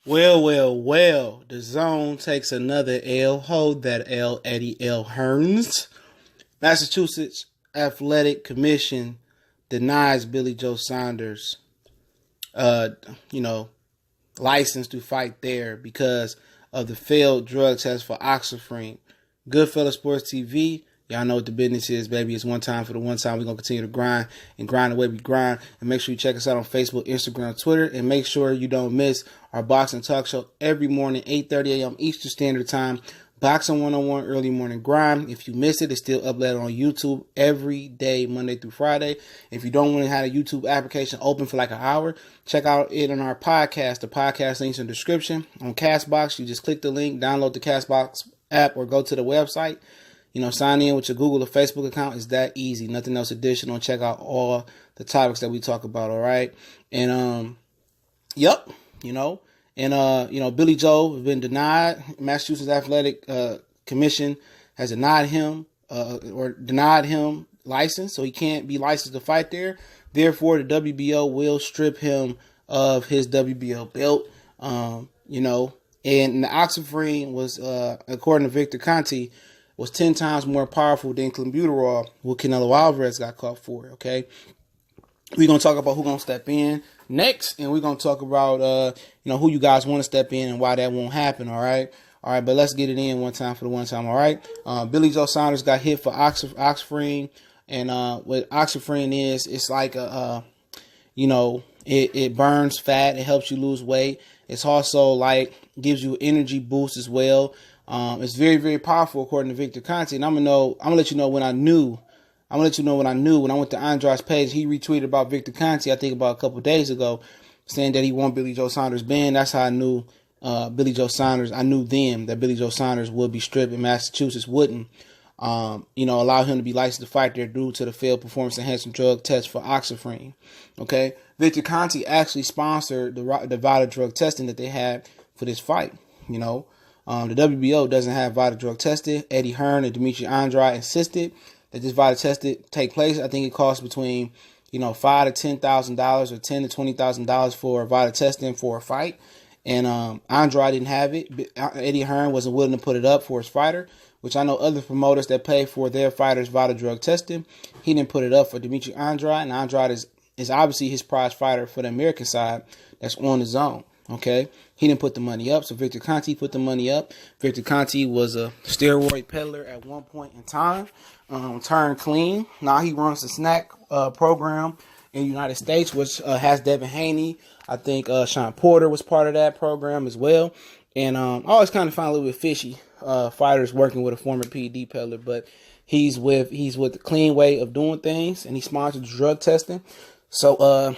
Well. The Zone takes another L. Hold that L, Eddie L. Hearns. Massachusetts Athletic Commission denies Billy Joe Saunders, uh, you know, license to fight there because of the failed drug test for oxyfrine. Goodfellas Sports TV. Y'all know what the business is, baby. It's one time for the one time. We're going to continue to grind the way we grind. And make sure you check us out on Facebook, Instagram, Twitter. And make sure you don't miss our boxing talk show every morning, 8:30 a.m. Eastern Standard Time. Boxing 101 early morning grind. If you miss it, it's still uploaded on YouTube every day, Monday through Friday. If you don't want to have a YouTube application open for like an hour, check out it on our podcast. The podcast link's in the description. On CastBox, you just click the link, download the CastBox app, or go to the website. Sign in with your Google or Facebook account. It's that easy. Nothing else additional. Check out all the topics that we talk about, all right? And, Billy Joe has been denied. Massachusetts Athletic Commission has denied him license, so he can't be licensed to fight there. Therefore, the WBO will strip him of his WBO belt. And the oxyfrine was, according to Victor Conti, was 10 times more powerful than clenbuterol, what Canelo Alvarez got caught for, okay? We're going to talk about who's going to step in next, and we're going to talk about, who you guys want to step in and why that won't happen, all right? All right, but let's get it in one time for the one time, all right? Billy Joe Saunders got hit for oxyfrine, and what oxyfrine is, it's like it burns fat, it helps you lose weight. It's also like gives you energy boost as well. It's very, very powerful according to Victor Conti. And I'm gonna let you know when I knew. I'm gonna let you know when I knew. When I went to Andrade's page, he retweeted about Victor Conti, I think about a couple of days ago, saying that he won Billy Joe Saunders' banned. That's how I knew Billy Joe Saunders. I knew then that Billy Joe Saunders would be stripped and Massachusetts wouldn't, allow him to be licensed to fight there due to the failed performance enhancing drug test for oxyfrine. Okay, Victor Conti actually sponsored the vital drug testing that they had for this fight. The WBO doesn't have vital drug testing. Eddie Hearn and Demetrius Andrade insisted that this vital testing take place. I think it costs between, $5,000 to $10,000 or $10,000 to $20,000 for vital testing for a fight. And Andrade didn't have it. Eddie Hearn wasn't willing to put it up for his fighter, which I know other promoters that pay for their fighters vital drug testing. He didn't put it up for Demetrius Andrade, and Andrade is obviously his prize fighter for the American side that's on the Zone. Okay, he didn't put the money up, so Victor Conti put the money up. Victor Conti was a steroid peddler at one point in time, turned clean. Now he runs a snack program in the United States, which has Devin Haney. I think Sean Porter was part of that program as well. And I always kind of find a little bit fishy fighters working with a former PED peddler, but he's with the clean way of doing things, and he sponsored drug testing. So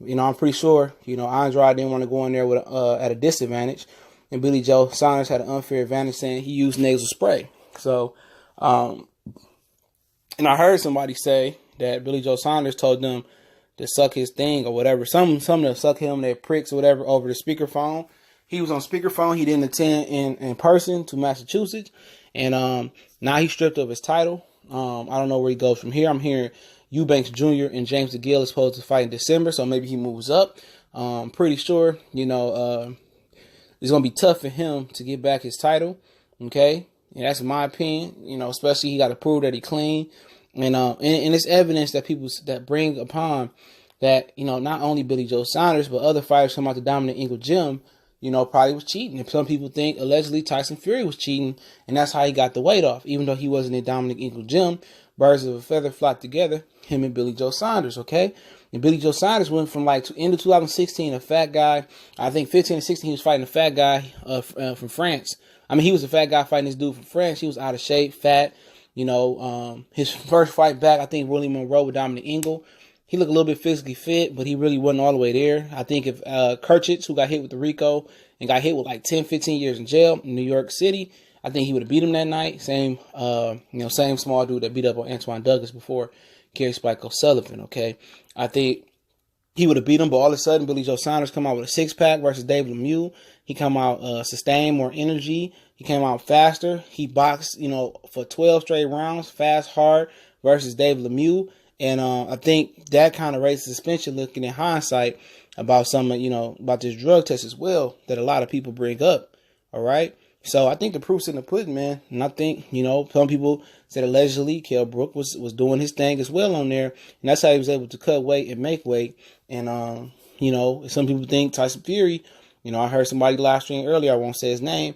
I'm pretty sure, Andrade didn't want to go in there with at a disadvantage. And Billy Joe Saunders had an unfair advantage saying he used nasal spray. So, and I heard somebody say that Billy Joe Saunders told them to suck his thing or whatever. Some to suck him, their pricks or whatever over the speakerphone. He was on speakerphone. He didn't attend in person to Massachusetts. And now he's stripped of his title. I don't know where he goes from here. I'm hearing Eubanks Jr. and James DeGill is supposed to fight in December, so maybe he moves up. I'm pretty sure, it's going to be tough for him to get back his title, okay? And that's my opinion, especially he got to prove that he clean. And it's evidence that people that bring upon that, not only Billy Joe Saunders, but other fighters come out the Dominic Ingle gym, probably was cheating. And some people think allegedly Tyson Fury was cheating, and that's how he got the weight off, even though he wasn't in Dominic Ingle gym. Birds of a feather flock together, him and Billy Joe Saunders, okay? And Billy Joe Saunders went from end of 2016, a fat guy. I think 15 and 16, he was fighting a fat guy from France. I mean, he was a fat guy fighting this dude from France. He was out of shape, fat. His first fight back, I think Willie Monroe with Dominic Ingle. He looked a little bit physically fit, but he really wasn't all the way there. I think if Kirchitz, who got hit with the RICO and got hit with like 10, 15 years in jail in New York City, I think he would have beat him that night. Same small dude that beat up on Antoine Douglas before Gary Spike O'Sullivan, okay? I think he would have beat him, but all of a sudden, Billy Joe Saunders come out with a six-pack versus David Lemieux. He come out sustained more energy. He came out faster. He boxed, for 12 straight rounds, fast, hard, versus David Lemieux. And I think that kind of raised suspension looking in hindsight about some, about this drug test as well that a lot of people bring up. All right. So I think the proof's in the pudding, man. And I think, some people said allegedly Kell Brook was doing his thing as well on there. And that's how he was able to cut weight and make weight. And, some people think Tyson Fury, I heard somebody live stream earlier, I won't say his name,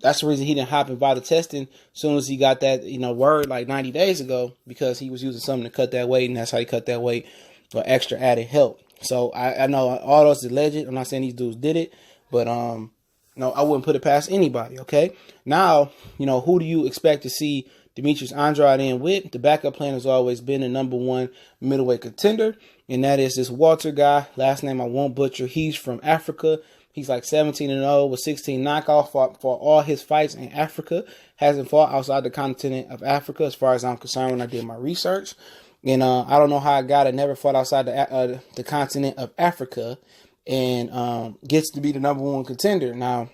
that's the reason he didn't hop in vital testing as soon as he got that, word like 90 days ago, because he was using something to cut that weight, and that's how he cut that weight for extra added help. So I know all those is alleged. I'm not saying these dudes did it, but no, I wouldn't put it past anybody. Okay, now who do you expect to see Demetrius Andrade in with? The backup plan has always been the number one middleweight contender, and that is this Walter guy. Last name I won't butcher. He's from Africa. He's like 17-0 with 16 knockouts for all his fights in Africa. Hasn't fought outside the continent of Africa as far as I'm concerned when I did my research. And I don't know how a guy that never fought outside the continent of Africa and gets to be the number one contender. Now,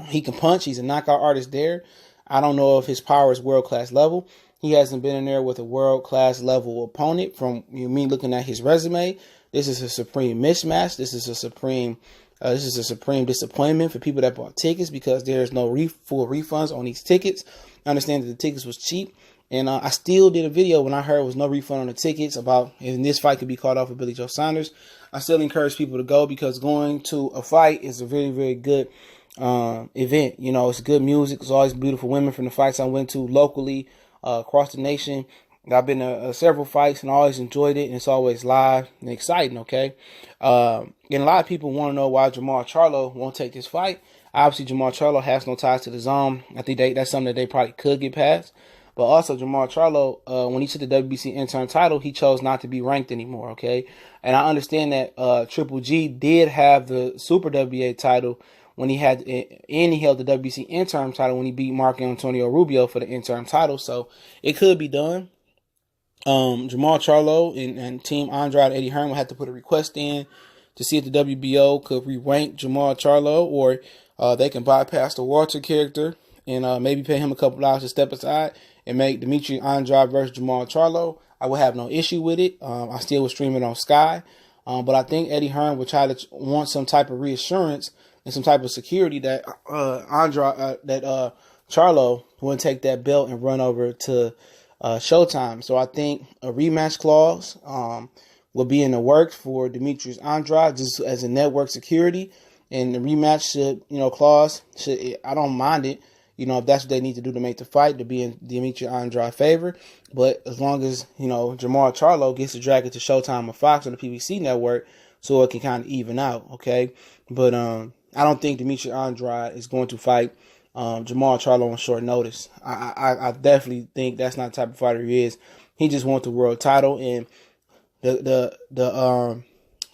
he can punch. He's a knockout artist there. I don't know if his power is world-class level. He hasn't been in there with a world-class level opponent from me looking at his resume. This is a supreme mismatch. This is a supreme disappointment for people that bought tickets, because there's no full refunds on these tickets. I understand that the tickets was cheap. And I still did a video when I heard there was no refund on the tickets about if this fight could be called off with Billy Joe Saunders. I still encourage people to go, because going to a fight is a very, very good event. It's good music. It's always beautiful women from the fights I went to locally across the nation. I've been to several fights and I always enjoyed it. And it's always live and exciting, okay? And a lot of people want to know why Jermall Charlo won't take this fight. Obviously, Jermall Charlo has no ties to the zone. I think that's something that they probably could get past. But also, Jermall Charlo, when he took the WBC interim title, he chose not to be ranked anymore, okay? And I understand that Triple G did have the Super WBA title when he had, and he held the WBC interim title when he beat Marco Antonio Rubio for the interim title. So it could be done. Jermall Charlo and Team Andrade Eddie Hearn will have to put a request in to see if the WBO could re-rank Jermall Charlo, or they can bypass the Walter character and maybe pay him a couple dollars to step aside and make Demetrius Andrade versus Jermall Charlo. I would have no issue with it. I still would stream it on Sky. But I think Eddie Hearn would try to want some type of reassurance and some type of security that Charlo wouldn't take that belt and run over to Showtime. So I think a rematch clause will be in the works for Demetrius Andrade just as a network security. And the rematch clause I don't mind it. If that's what they need to do to make the fight, to be in Demetrius Andrade's favor. But as long as, Jermall Charlo gets to drag it to Showtime or Fox on the PBC network so it can kind of even out, okay? But I don't think Demetrius Andrade is going to fight Jermall Charlo on short notice. I definitely think that's not the type of fighter he is. He just wants the world title. And the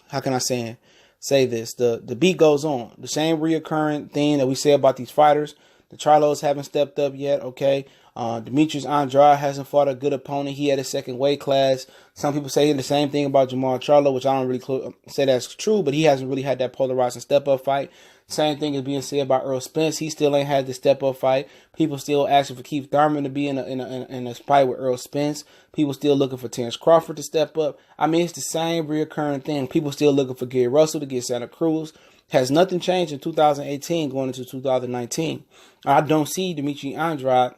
how can I say this? The beat goes on. The same reoccurring thing that we say about these fighters. The Charlos haven't stepped up yet, okay? Demetrius Andrade hasn't fought a good opponent. He had a second weight class. Some people say the same thing about Jermall Charlo, which I don't really say that's true, but he hasn't really had that polarizing step-up fight. Same thing is being said about Earl Spence. He still ain't had the step-up fight. People still asking for Keith Thurman to be in a fight with Earl Spence. People still looking for Terrence Crawford to step up. I mean, it's the same reoccurring thing. People still looking for Gary Russell to get Santa Cruz. Has nothing changed in 2018 going into 2019. I don't see Demetrius Andrade,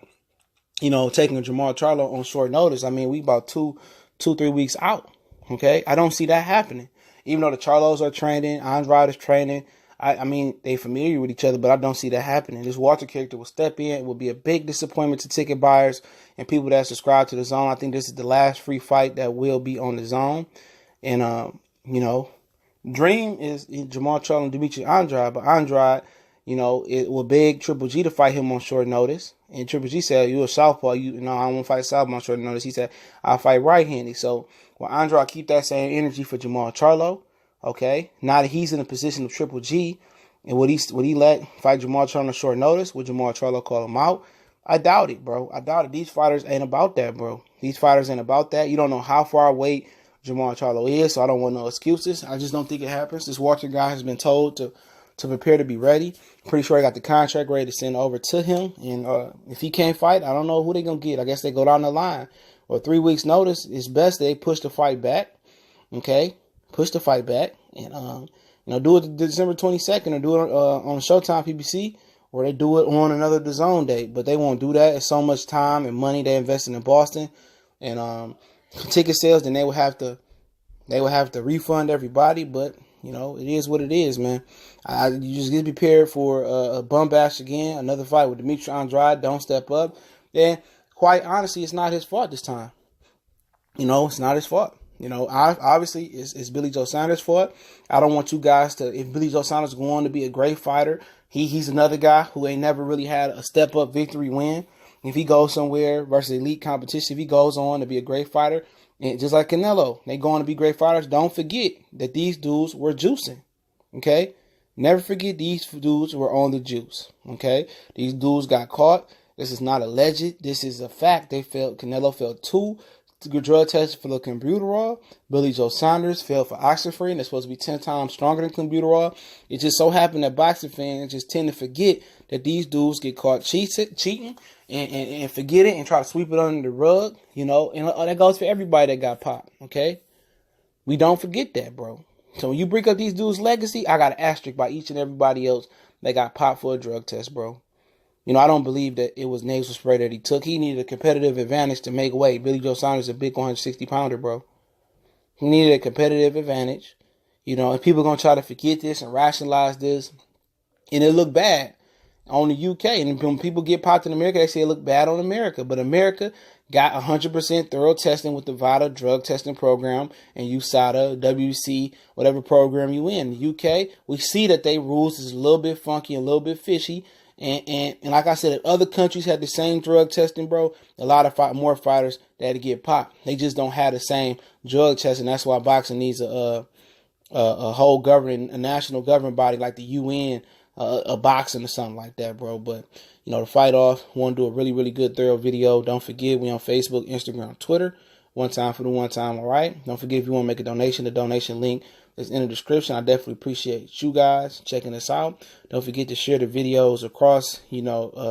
taking a Jermall Charlo on short notice. I mean, we about 2-3 weeks out. Okay, I don't see that happening. Even though the Charlos are training, Andrade is training. I mean, they familiar with each other, but I don't see that happening. This Walter character will step in. It will be a big disappointment to ticket buyers and people that subscribe to the zone. I think this is the last free fight that will be on the zone. And, dream is Jermall Charlo and Demetrius Andrade, but Andrade, it will beg Triple G to fight him on short notice. And Triple G said, "You a southpaw? I don't want to fight southpaw on short notice." He said, "I'll fight right-handed." So, will Andrade keep that same energy for Jermall Charlo? Okay, now that he's in a position of Triple G, and would he let fight Jermall Charlo on short notice? Would Jermall Charlo call him out? I doubt it, bro. I doubt it. These fighters ain't about that, bro. These fighters ain't about that. You don't know how far away Jermall Charlo is, so I don't want no excuses. I just don't think it happens. This Walter guy has been told to prepare to be ready. Pretty sure he got the contract ready to send over to him. And if he can't fight, I don't know who they're going to get. I guess they go down the line. Or 3 weeks notice, it's best they push the fight back. Okay? push the fight back, and do it December 22nd, or do it on Showtime PBC, or they do it on another DAZN date. But they won't do that. It's so much time and money they invested in Boston, and ticket sales. Then they would have to refund everybody. But it is what it is, man. You just get prepared for a bum bash again, another fight with Demetrius Andrade. Don't step up. And quite honestly, it's not his fault this time. It's not his fault. Obviously, it's Billy Joe Saunders' fault. I don't want you guys to, if Billy Joe Saunders is going to be a great fighter, he's another guy who ain't never really had a step-up victory win. If he goes somewhere versus elite competition, if he goes on to be a great fighter, and just like Canelo, they go on to be great fighters, don't forget that these dudes were juicing, okay? Never forget these dudes were on the juice, okay? These dudes got caught. This is not alleged. This is a fact. Canelo failed 2 drug tests for the clenbuterol. Billy Joe Saunders failed for oxyfree. They're supposed to be 10 times stronger than clenbuterol. It just so happened that boxing fans just tend to forget that these dudes get caught cheating and forget it and try to sweep it under the rug, and that goes for everybody that got popped, okay? We don't forget that, bro. So when you bring up these dudes' legacy, I got an asterisk by each and everybody else that got popped for a drug test, bro. I don't believe that it was nasal spray that he took. He needed a competitive advantage to make weight. Billy Joe Saunders is a big 160-pounder, bro. He needed a competitive advantage. And people are going to try to forget this and rationalize this. And it looked bad on the UK. And when people get popped in America, they say it looked bad on America. But America got 100% thorough testing with the VADA drug testing program and USADA, WC, whatever program you in. The UK, we see that they rules is a little bit funky, a little bit fishy. And like I said, if other countries had the same drug testing, bro, a lot of more fighters that had to get popped. They just don't have the same drug testing. That's why boxing needs a whole a national governing body like the UN, a boxing or something like that, bro. But, to fight off, want to do a really, really good, thorough video. Don't forget, we on Facebook, Instagram, Twitter. One time for the one time, all right? Don't forget, if you want to make a donation, the donation link is in the description. I definitely appreciate you guys checking us out. Don't forget to share the videos across,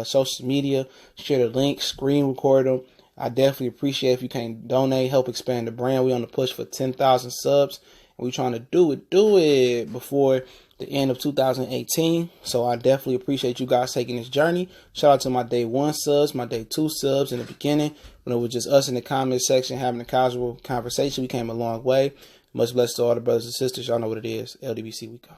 social media. Share the links, screen record them. I definitely appreciate if you can donate, help expand the brand. We on the push for 10,000 subs. And we trying to do it before the end of 2018. So I definitely appreciate you guys taking this journey. Shout out to my day 1 subs, my day 2 subs in the beginning, when it was just us in the comment section having a casual conversation. We came a long way. Much blessed to all the brothers and sisters. Y'all know what it is. LDBC, we go.